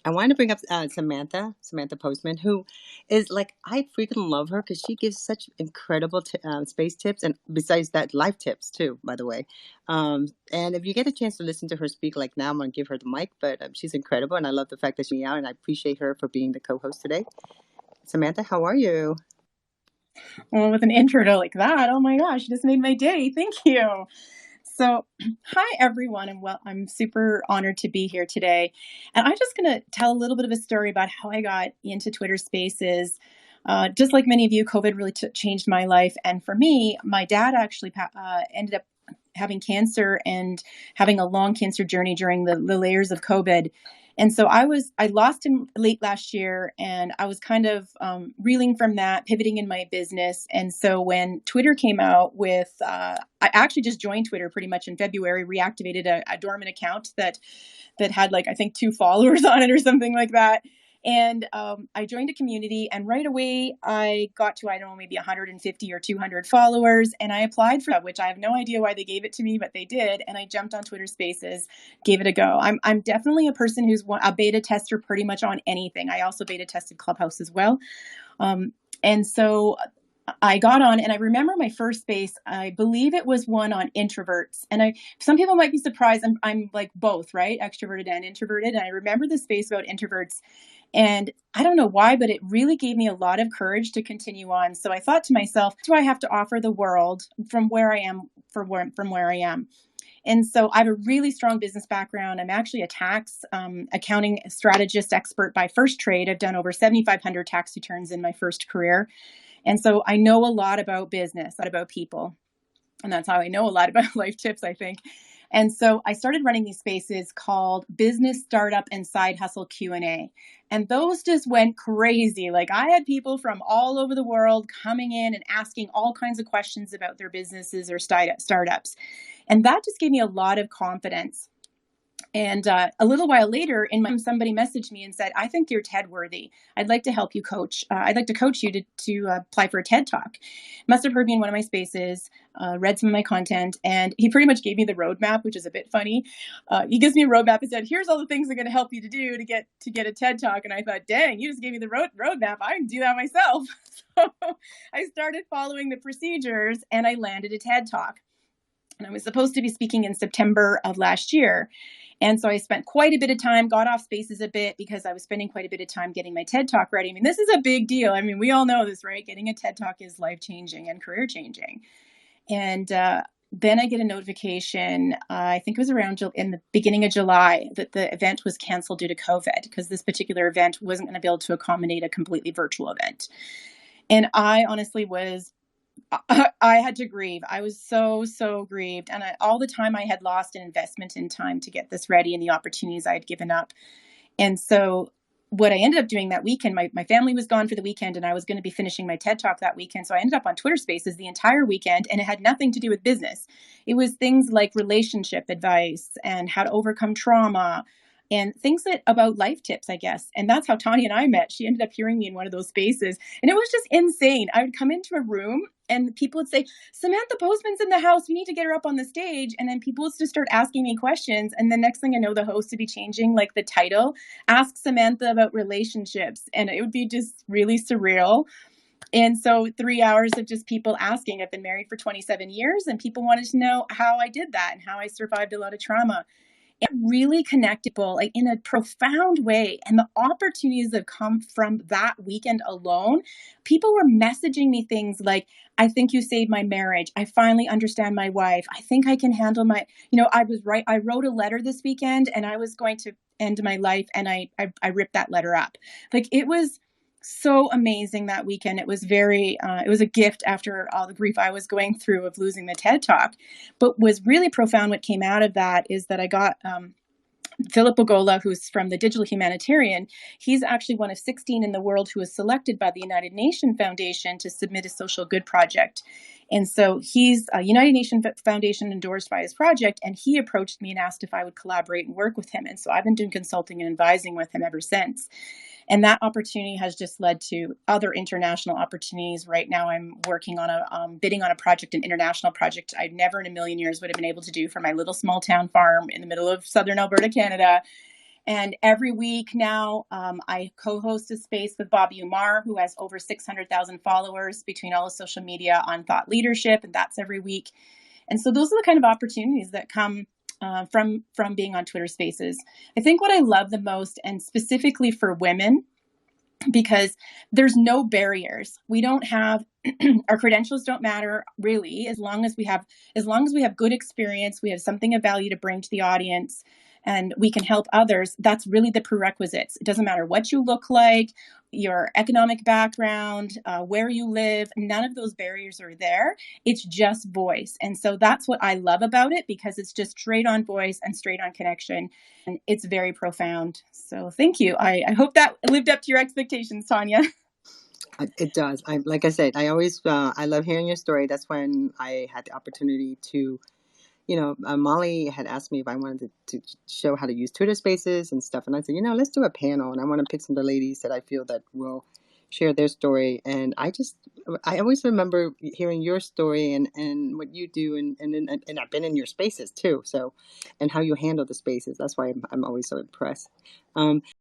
I wanted to bring up Samantha Postman, who is like, I freaking love her because she gives such incredible space tips, and besides that, life tips too, by the way. And if you get a chance to listen to her speak, like now, I'm going to give her the mic, but she's incredible, and I love the fact that she's out, and I appreciate her for being the co-host today. Samantha, how are you? Well, with an intro to like that, oh my gosh, you just made my day. Thank you. So, hi everyone, and well, I'm super honored to be here today. And I'm just going to tell a little bit of a story about how I got into Twitter Spaces. Just like many of you, COVID really changed my life. And for me, my dad actually ended up having cancer and having a long cancer journey during the layers of COVID. And so I lost him late last year, and I was kind of reeling from that, pivoting in my business. And so when Twitter came out with, I actually just joined Twitter pretty much in February, reactivated a dormant account that had like, I think 2 followers on it or something like that. And I joined a community, and right away I got to, I don't know, maybe 150 or 200 followers. And I applied for that, which I have no idea why they gave it to me, but they did. And I jumped on Twitter Spaces, gave it a go. I'm definitely a person who's a beta tester pretty much on anything. I also beta tested Clubhouse as well. And so I got on, and I remember my first space, I believe it was one on introverts. And some people might be surprised. I'm like both, right? Extroverted and introverted. And I remember the space about introverts, and I don't know why, but it really gave me a lot of courage to continue on. So I thought to myself, what do I have to offer the world from where I am, from where I am? And so I have a really strong business background. I'm actually a tax accounting strategist expert by first trade. I've done over 7,500 tax returns in my first career. And so I know a lot about business, not about people. And that's how I know a lot about life tips, I think. And so I started running these spaces called Business Startup and Side Hustle Q&A. And those just went crazy. Like, I had people from all over the world coming in and asking all kinds of questions about their businesses or startups. And that just gave me a lot of confidence. And a little while later, somebody messaged me and said, "I think you're TED worthy. I'd like to help you coach. I'd like to coach you to apply for a TED Talk." Must have heard me in one of my spaces, read some of my content, and he pretty much gave me the roadmap, which is a bit funny. He gives me a roadmap and said, "Here's all the things I'm going to help you to do to get a TED Talk." And I thought, "Dang, you just gave me the roadmap. I can do that myself." So I started following the procedures, and I landed a TED Talk. And I was supposed to be speaking in September of last year. And so I spent quite a bit of time, got off spaces a bit because I was spending quite a bit of time getting my TED Talk ready. I mean, this is a big deal. I mean, we all know this, right? Getting a TED Talk is life-changing and career-changing. And then I get a notification, I think it was around in the beginning of July, that the event was canceled due to COVID, because this particular event wasn't going to be able to accommodate a completely virtual event. And I honestly I had to grieve. I was so grieved. And all the time I had lost an investment in time to get this ready and the opportunities I had given up. And so what I ended up doing that weekend, my family was gone for the weekend, and I was going to be finishing my TED Talk that weekend. So I ended up on Twitter Spaces the entire weekend, and it had nothing to do with business. It was things like relationship advice and how to overcome trauma and things about life tips, I guess. And that's how Tanya and I met. She ended up hearing me in one of those spaces, and it was just insane. I would come into a room and people would say, "Samantha Postman's in the house. We need to get her up on the stage." And then people would just start asking me questions. And the next thing I know, the host would be changing like the title, "Ask Samantha About Relationships." And it would be just really surreal. And so 3 hours of just people asking. I've been married for 27 years, and people wanted to know how I did that and how I survived a lot of trauma. It really connected people like in a profound way. And the opportunities that come from that weekend alone, people were messaging me things like, "I think you saved my marriage. I finally understand my wife. I think I can handle I was right. I wrote a letter this weekend, and I was going to end my life, and I ripped that letter up." Like, it was so amazing that weekend. It was it was a gift after all the grief I was going through of losing the TED Talk. But was really profound, what came out of that, is that I got Philip Bogola, who's from the Digital Humanitarian. He's actually one of 16 in the world who was selected by the United Nations Foundation to submit a social good project. And so he's a United Nations Foundation endorsed by his project, and he approached me and asked if I would collaborate and work with him. And so I've been doing consulting and advising with him ever since. And that opportunity has just led to other international opportunities. Right now, I'm working on bidding on a project, an international project I never in a million years would have been able to do for my little small town farm in the middle of southern Alberta, Canada. And every week now, I co host a space with Bobby Umar, who has over 600,000 followers between all of social media on thought leadership. And that's every week. And so those are the kind of opportunities that come from being on Twitter Spaces. I think what I love the most, and specifically for women, because there's no barriers. We don't have our credentials don't matter really, as long as we have good experience, we have something of value to bring to the audience, and we can help others. That's really the prerequisites. It doesn't matter what you look like, your economic background, where you live. None of those barriers are there. It's just voice. And so that's what I love about it, because it's just straight on voice and straight on connection. And it's very profound. So thank you. I hope that lived up to your expectations, Tanya. It does. Like I said, I always I love hearing your story. That's when I had the opportunity to, Molly had asked me if I wanted to show how to use Twitter Spaces and stuff, and I said, let's do a panel, and I want to pick some of the ladies that I feel that will share their story. And I always remember hearing your story and what you do, and I've been in your spaces too, so, and how you handle the spaces. That's why I'm always so impressed.